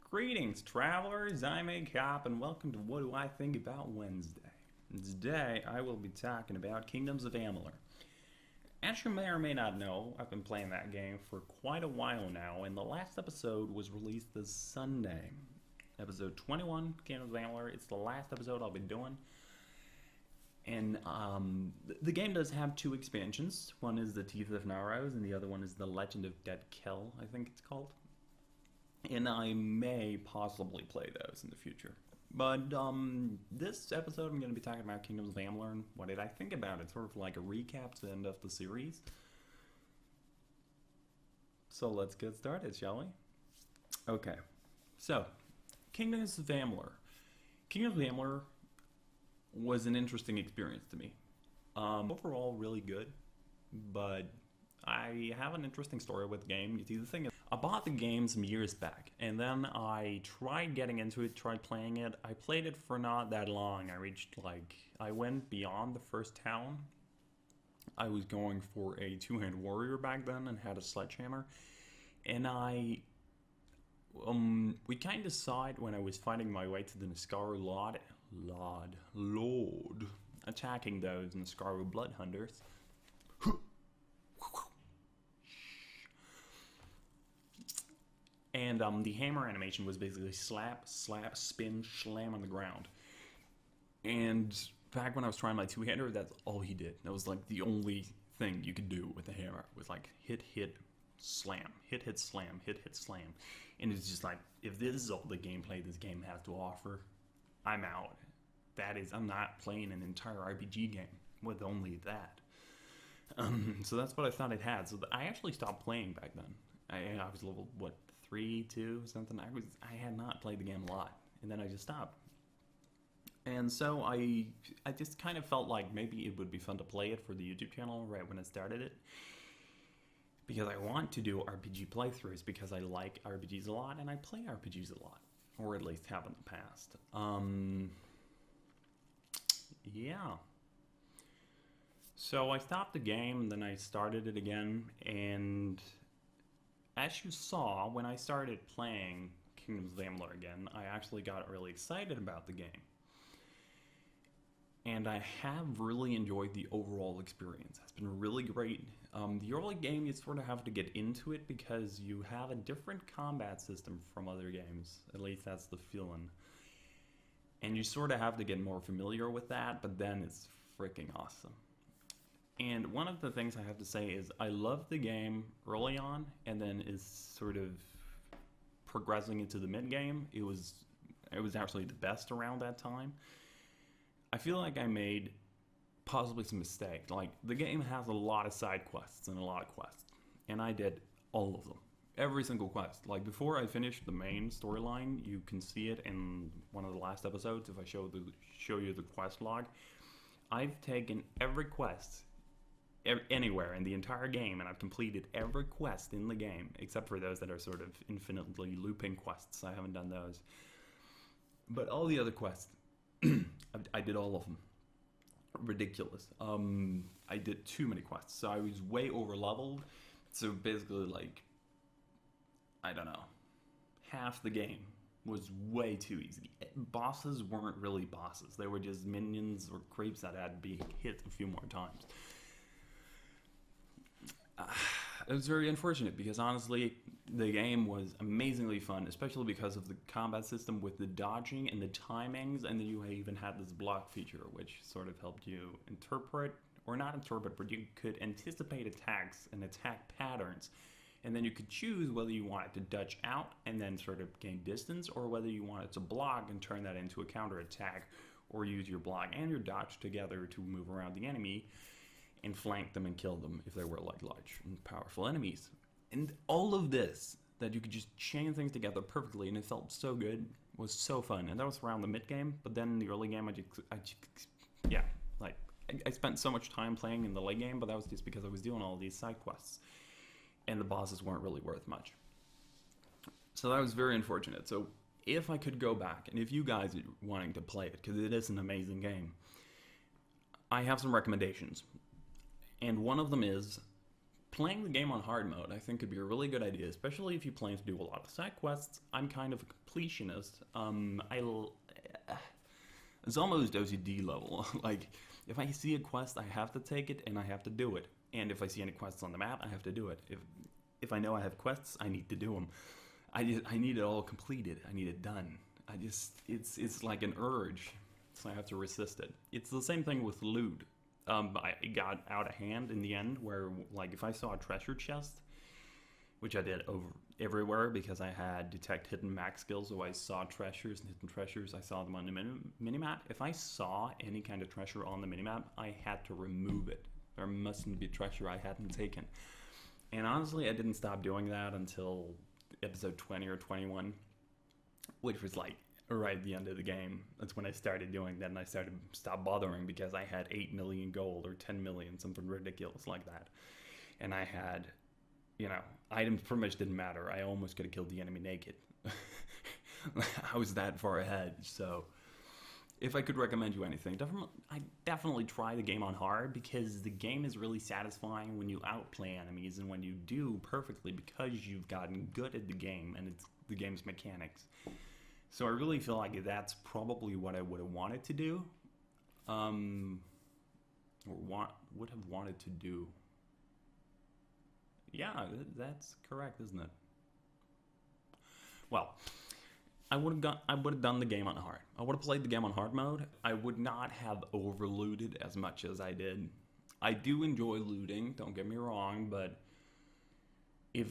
Greetings, travelers. I'm Akob, and welcome to What Do I Think About Wednesday. Today, I will be talking about Kingdoms of Amalur. As you may or may not know, I've been playing that game for quite a while now, and the last episode was released this Sunday. Episode 21, Kingdoms of Amalur. It's the last episode I'll be doing. And the game does have two expansions. One is the Teeth of Narrows, and the other one is the Legend of Dead Kill, I think it's called. And I may possibly play those in the future. But this episode I'm going to be talking about Kingdoms of Amalur and what did I think about it, sort of like a recap to the end of the series. So let's get started, shall we? Okay, so Kingdoms of Amalur. Kingdoms of Amalur was an interesting experience to me. Overall, really good, but I have an interesting story with the game. You see, the thing is, I bought the game some years back, and then I tried getting into it, tried playing it. I played it for not that long. I went beyond the first town. I was going for a two-hand warrior back then and had a sledgehammer. And we kind of saw it when I was fighting my way to the Niskaru Lord, attacking those Niskaru blood hunters. And the hammer animation was basically slap, slap, spin, slam on the ground. And back when I was trying my two-hander, that's all he did. That was like the only thing you could do with the hammer. It was like hit, hit, slam, hit, hit, slam, hit, hit, slam. And it's just like, if this is all the gameplay this game has to offer, I'm out. I'm not playing an entire RPG game with only that. So that's what I thought it had. So I actually stopped playing back then. I was level, 3, 2, something. I had not played the game a lot, and then I just stopped. And so I just kind of felt like maybe it would be fun to play it for the YouTube channel right when I started it, because I want to do RPG playthroughs because I like RPGs a lot and I play RPGs a lot, or at least have in the past. Yeah. So I stopped the game, and then I started it again, and as you saw, when I started playing Kingdoms of Amalur again, I actually got really excited about the game. And I have really enjoyed the overall experience. It's been really great. The early game, you sort of have to get into it because you have a different combat system from other games. At least that's the feeling. And you sort of have to get more familiar with that, but then it's freaking awesome. And one of the things I have to say is I loved the game early on, and then is sort of progressing into the mid-game. It was actually the best around that time. I feel like I made possibly some mistakes. Like, the game has a lot of side quests and a lot of quests, and I did all of them. Every single quest. Like, before I finished the main storyline, you can see it in one of the last episodes if I show you the quest log. I've taken every quest anywhere in the entire game, and I've completed every quest in the game, except for those that are sort of infinitely looping quests. I haven't done those. But all the other quests, I did all of them. Ridiculous. I did too many quests, so I was way over leveled. So basically, like, I don't know, half the game was way too easy. Bosses weren't really bosses. They were just minions or creeps that had to be hit a few more times. It was very unfortunate because honestly, the game was amazingly fun, especially because of the combat system with the dodging and the timings, and then you even had this block feature, which sort of helped you interpret, or not interpret, but you could anticipate attacks and attack patterns, and then you could choose whether you wanted to dodge out and then sort of gain distance, or whether you wanted to block and turn that into a counter attack, or use your block and your dodge together to move around the enemy and flank them and kill them if they were like large and powerful enemies. And all of this, that you could just chain things together perfectly, and it felt so good, was so fun. And that was around the mid game, but then in the early game, I spent so much time playing in the late game, but that was just because I was doing all these side quests, and the bosses weren't really worth much. So that was very unfortunate. So if I could go back, and if you guys are wanting to play it, because it is an amazing game, I have some recommendations. And one of them is playing the game on hard mode, I think, could be a really good idea, especially if you plan to do a lot of side quests. I'm kind of a completionist. It's almost OCD level. Like, if I see a quest, I have to take it and I have to do it. And if I see any quests on the map, I have to do it. If I know I have quests, I need to do them. I need it all completed. I need it done. It's like an urge, so I have to resist it. It's the same thing with loot. It got out of hand in the end, where, like, if I saw a treasure chest, which I did everywhere because I had detect hidden max skills, so I saw treasures and hidden treasures. I saw them on the minimap. If I saw any kind of treasure on the minimap, I had to remove it. There mustn't be treasure I hadn't taken. And honestly, I didn't stop doing that until episode 20 or 21, which was like right at the end of the game. That's when I started doing that, and I stopped bothering because I had 8 million gold or 10 million, something ridiculous like that. And I had, items pretty much didn't matter. I almost could have killed the enemy naked. I was that far ahead. So if I could recommend you anything, I definitely try the game on hard, because the game is really satisfying when you outplay enemies and when you do perfectly because you've gotten good at the game and it's the game's mechanics. So I really feel like that's probably what I would have wanted to do, or would have wanted to do. Yeah, that's correct, isn't it? Well, I would have done the game on hard. I would have played the game on hard mode. I would not have overlooted as much as I did. I do enjoy looting, don't get me wrong, but if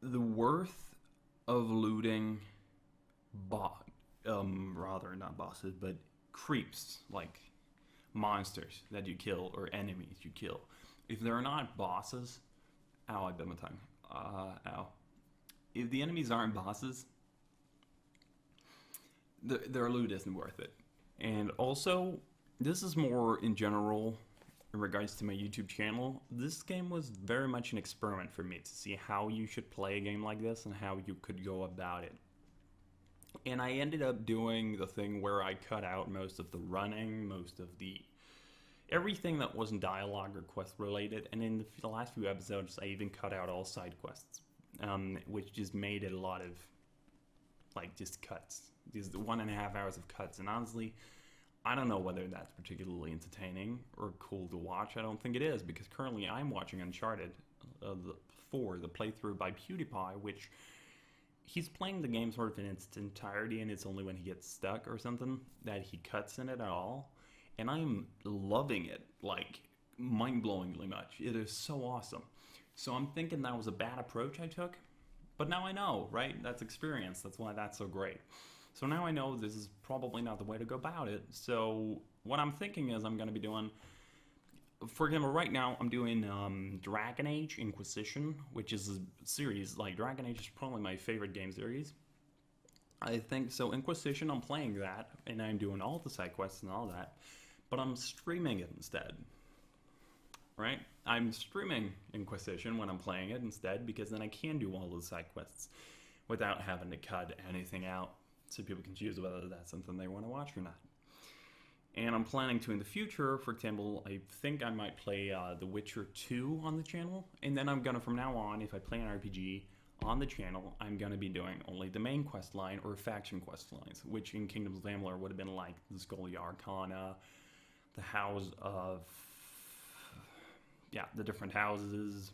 the worth of looting not bosses, but creeps, like monsters that you kill or enemies you kill. If they're not bosses, ow, I bit my tongue. Ow. If the enemies aren't bosses, their loot isn't worth it. And also, this is more in general in regards to my YouTube channel. This game was very much an experiment for me to see how you should play a game like this and how you could go about it. And I ended up doing the thing where I cut out most of the running, most of everything that wasn't dialogue or quest related. And in the last few episodes, I even cut out all side quests. Which just made it a lot of, just cuts. These 1.5 hours of cuts. And honestly, I don't know whether that's particularly entertaining or cool to watch. I don't think it is, because currently I'm watching Uncharted 4, the playthrough by PewDiePie, which he's playing the game sort of in its entirety, and it's only when he gets stuck or something that he cuts in it at all. And I'm loving it, mind-blowingly much. It is so awesome. So I'm thinking that was a bad approach I took, but now I know, right? That's experience. That's why that's so great. So now I know this is probably not the way to go about it. So what I'm thinking is I'm going to be doing, for example, right now I'm doing Dragon Age Inquisition, which is a series. Dragon Age is probably my favorite game series. I think so. Inquisition, I'm playing that, and I'm doing all the side quests and all that, but I'm streaming it instead. Right? I'm streaming Inquisition when I'm playing it instead, because then I can do all the side quests without having to cut anything out, so people can choose whether that's something they want to watch or not. And I'm planning to, in the future, for example, I think I might play The Witcher 2 on the channel, and then I'm going to, from now on, if I play an RPG on the channel, I'm going to be doing only the main quest line or faction quest lines, which in Kingdoms of Amalur would have been like the Scholia Arcana, the House of... the different houses,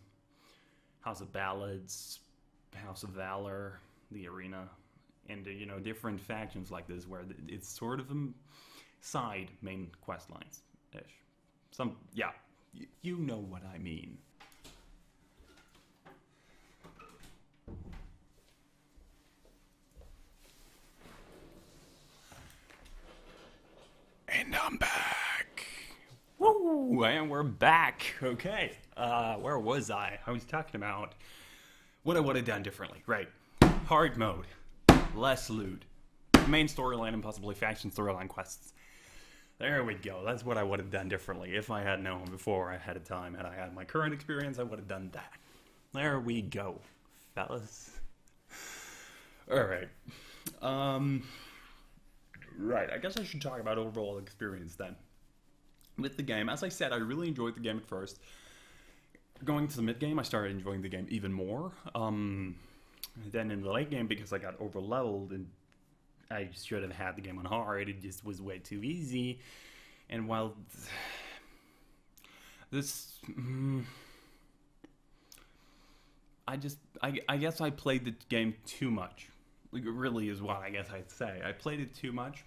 House of Ballads, House of Valor, the Arena, and, different factions like this where it's sort of a side main quest lines-ish. You know what I mean. And I'm back. Woo! And we're back. Okay. Where was I? I was talking about what I would have done differently. Right. Hard mode. Less loot. Main storyline and possibly faction storyline quests. There we go. That's what I would have done differently. If I had known before ahead of time, had I had my current experience, I would have done that. There we go, fellas. Alright. Right, I guess I should talk about overall experience then. With the game, as I said, I really enjoyed the game at first. Going to the mid game, I started enjoying the game even more. Then in the late game, because I got over leveled and I should have had the game on hard, it just was way too easy. And while this, I guess I played the game too much. Like, it really is what I guess I'd say. I played it too much.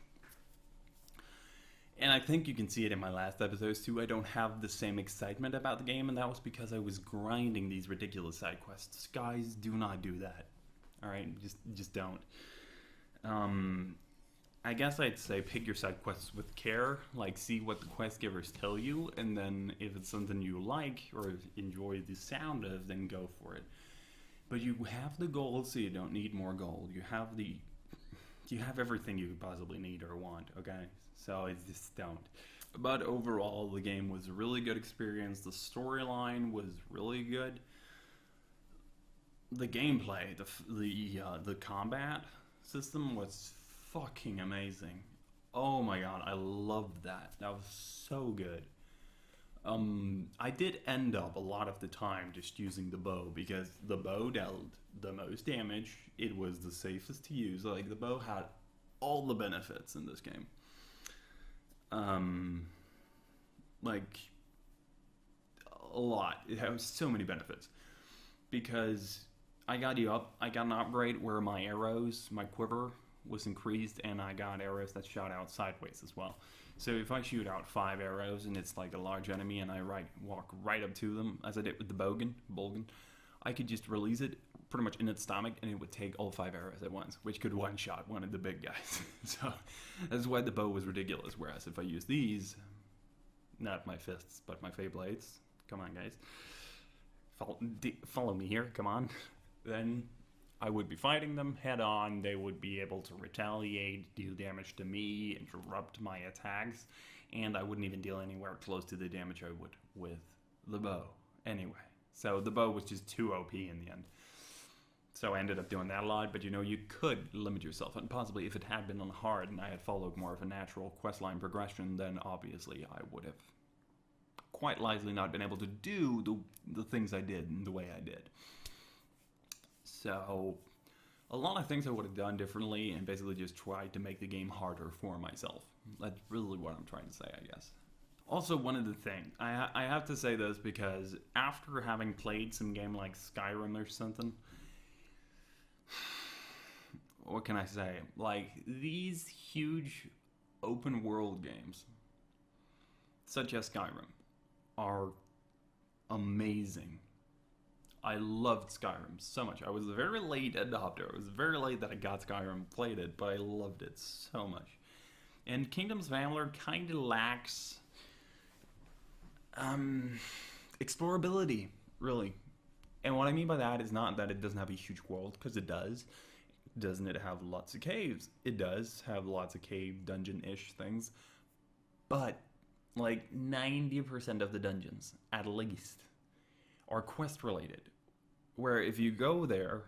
And I think you can see it in my last episodes too. I don't have the same excitement about the game, and that was because I was grinding these ridiculous side quests. Guys, do not do that. Alright? Just don't. I guess I'd say pick your side quests with care. Like, see what the quest givers tell you, and then if it's something you like or enjoy the sound of, then go for it. But you have the gold, so you don't need more gold. You have everything you could possibly need or want, okay? So it's just don't. But overall, the game was a really good experience. The storyline was really good. The gameplay, the combat system was fucking amazing. Oh my god, I loved that. That was so good. I did end up a lot of the time just using the bow because the bow dealt the most damage. It was the safest to use. Like, the bow had all the benefits in this game. Like, a lot. It has so many benefits because I got an upgrade where my arrows, my quiver was increased, and I got arrows that shot out sideways as well. So if I shoot out 5 arrows and it's like a large enemy and I walk right up to them, as I did with the Bolgan, I could just release it pretty much in its stomach and it would take all 5 arrows at once, which could one-shot one of the big guys. So that's why the bow was ridiculous. Whereas if I use these, not my fists, but my Fey Blades, come on guys, follow me here, come on, then I would be fighting them head on. They would be able to retaliate, deal damage to me, interrupt my attacks, and I wouldn't even deal anywhere close to the damage I would with the bow anyway. So the bow was just too OP in the end. So I ended up doing that a lot, but you could limit yourself, and possibly if it had been on hard and I had followed more of a natural questline progression, then obviously I would have quite likely not been able to do the things I did in the way I did. So, a lot of things I would have done differently and basically just tried to make the game harder for myself. That's really what I'm trying to say, I guess. Also, one of the things, I have to say this because after having played some game like Skyrim or something, what can I say? Like, these huge open world games, such as Skyrim, are amazing. I loved Skyrim so much. I was a very late adopter. It was very late that I got Skyrim, played it, but I loved it so much. And Kingdoms of Amalur kind of lacks explorability, really. And what I mean by that is not that it doesn't have a huge world, because it does. Doesn't it have lots of caves? It does have lots of cave dungeon-ish things. But like 90% of the dungeons, at least, are quest related, where if you go there,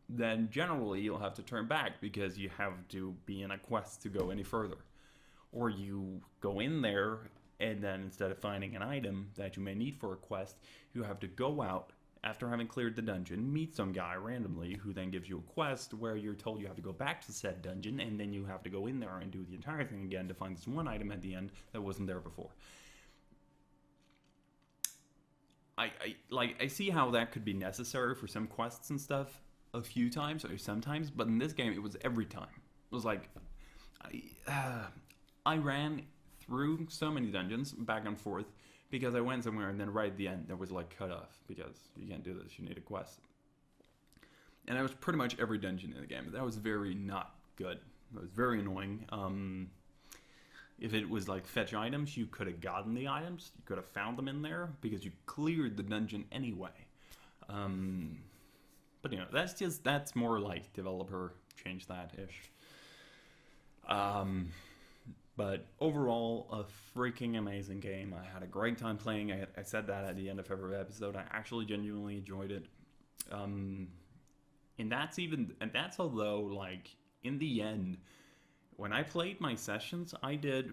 then generally you'll have to turn back because you have to be in a quest to go any further. Or you go in there and then instead of finding an item that you may need for a quest, you have to go out after having cleared the dungeon, meet some guy randomly who then gives you a quest where you're told you have to go back to said dungeon, and then you have to go in there and do the entire thing again to find this one item at the end that wasn't there before. I see how that could be necessary for some quests and stuff a few times or sometimes, but in this game it was every time. It was like I ran through so many dungeons back and forth because I went somewhere and then right at the end there was like cut off because you can't do this, you need a quest. And that was pretty much every dungeon in the game. That was very not good. It was very annoying. If it was like fetch items, you could have gotten the items. You could have found them in there because you cleared the dungeon anyway. But that's more like developer change that-ish. But overall, a freaking amazing game. I had a great time playing. I said that at the end of every episode. I actually genuinely enjoyed it. And that's although, like, in the end, when I played my sessions, I did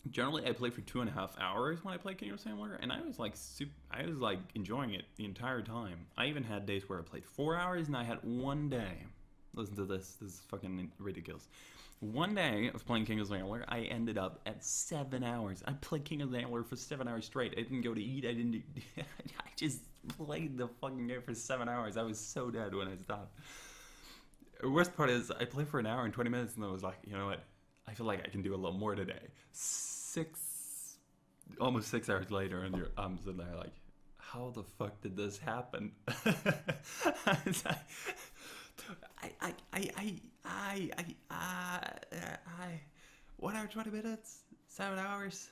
Generally, I play for 2.5 hours when I play Kingdom Amalur, and I was like, I was like enjoying it the entire time. I even had days where I played 4 hours, and I had one day. Listen to this. This is fucking ridiculous. One day of playing Kingdom Amalur, I ended up at 7 hours. I played Kingdom Amalur for 7 hours straight. I didn't go to eat. I didn't. I just played the fucking game for 7 hours. I was so dead when I stopped. The worst part is, I played for an hour and 20 minutes, and I was like, you know what? I feel like I can do a little more today. Almost 6 hours later, and I'm sitting there like, how the fuck did this happen? I 1 hour 20 minutes, 7 hours.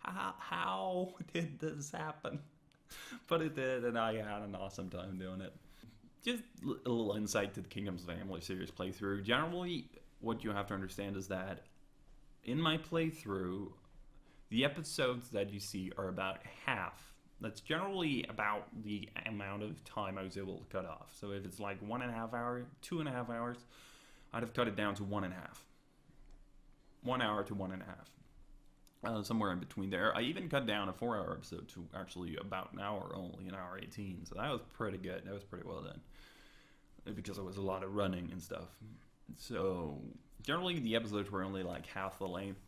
How did this happen? But it did, and I had an awesome time doing it. Just a little insight to the Kingdoms of Amalur series playthrough. Generally, what you have to understand is that in my playthrough, the episodes that you see are about half. That's generally about the amount of time I was able to cut off. So if it's like 1.5 hours, 2.5 hours, I'd have cut it down to 1.5. 1 hour to 1.5. Somewhere in between there. I even cut down a 4-hour episode to actually about an hour only, an hour 18. So that was pretty good. That was pretty well done. Because there was a lot of running and stuff. So generally the episodes were only like half the length.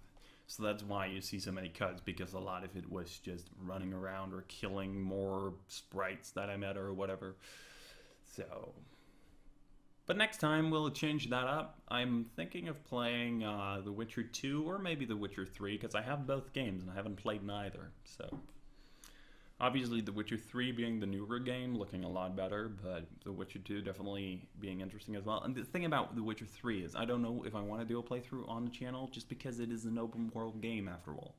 So that's why you see so many cuts, because a lot of it was just running around or killing more sprites that I met or whatever. So, but next time we'll change that up. I'm thinking of playing The Witcher 2 or maybe The Witcher 3, because I have both games and I haven't played neither. So, obviously The Witcher 3 being the newer game, looking a lot better, but The Witcher 2 definitely being interesting as well. And the thing about The Witcher 3 is I don't know if I want to do a playthrough on the channel, just because it is an open world game after all.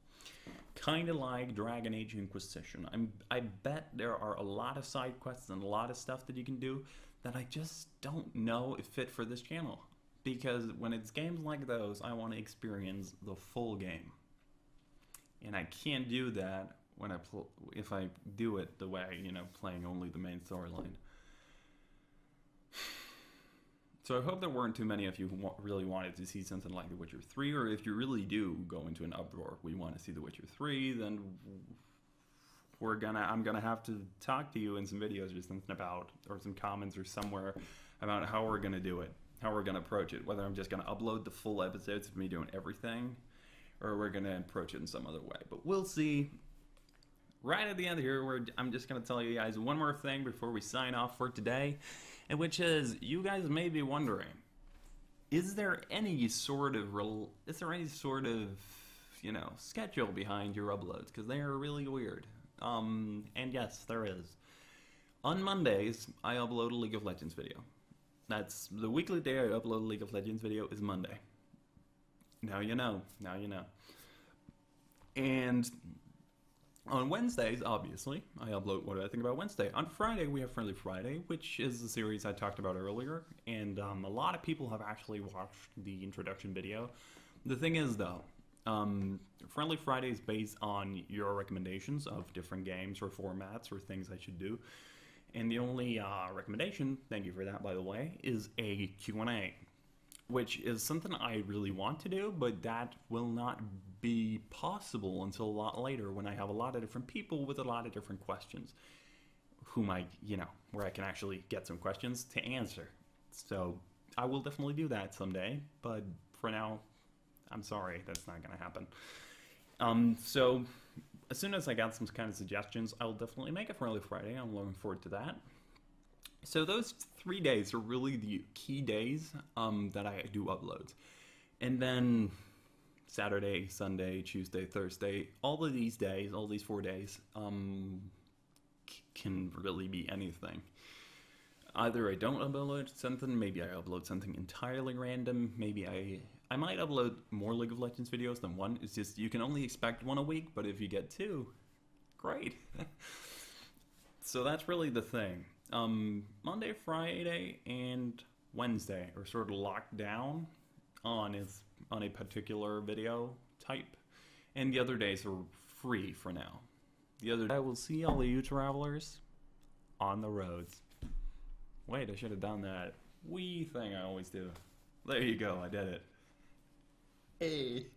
Kind of like Dragon Age Inquisition. I bet there are a lot of side quests and a lot of stuff that you can do that I just don't know if fit for this channel. Because when it's games like those, I want to experience the full game. And I can't do that when if I do it the way, you know, playing only the main storyline. So I hope there weren't too many of you who really wanted to see something like The Witcher 3, or if you really do go into an uproar, we want to see The Witcher 3, then I'm gonna have to talk to you in some videos or something about, or some comments or somewhere about how we're gonna do it, how we're gonna approach it, whether I'm just gonna upload the full episodes of me doing everything, or we're gonna approach it in some other way, but we'll see. Right at the end here, I'm just going to tell you guys one more thing before we sign off for today, and which is, you guys may be wondering, is there any sort of, you know, schedule behind your uploads? Because they are really weird. And yes, there is. On Mondays, I upload a League of Legends video. That's the weekly day I upload a League of Legends video is Monday. Now you know. Now you know. And on Wednesdays, obviously, I upload What Do I Think About Wednesday. On Friday, we have Friendly Friday, which is the series I talked about earlier, and a lot of people have actually watched the introduction video. The thing is, though, Friendly Friday is based on your recommendations of different games or formats or things I should do, and the only recommendation, thank you for that, by the way, is a Q&A. Which is something I really want to do, but that will not be possible until a lot later when I have a lot of different people with a lot of different questions whom where I can actually get some questions to answer. So I will definitely do that someday, but for now, I'm sorry, that's not going to happen. So as soon as I got some kind of suggestions, I'll definitely make a Friendly Friday. I'm looking forward to that. So those 3 days are really the key days that I do uploads. And then Saturday, Sunday, Tuesday, Thursday, all of these days, all these 4 days, can really be anything. Either I don't upload something, maybe I upload something entirely random, maybe I might upload more League of Legends videos than one. It's just, you can only expect one a week, but if you get two, great. So that's really the thing. Monday, Friday, and Wednesday are sort of locked down on a particular video type, and the other days are free for now. I will see all of you travelers on the roads. Wait, I should have done that wee thing I always do. There you go, I did it. Hey.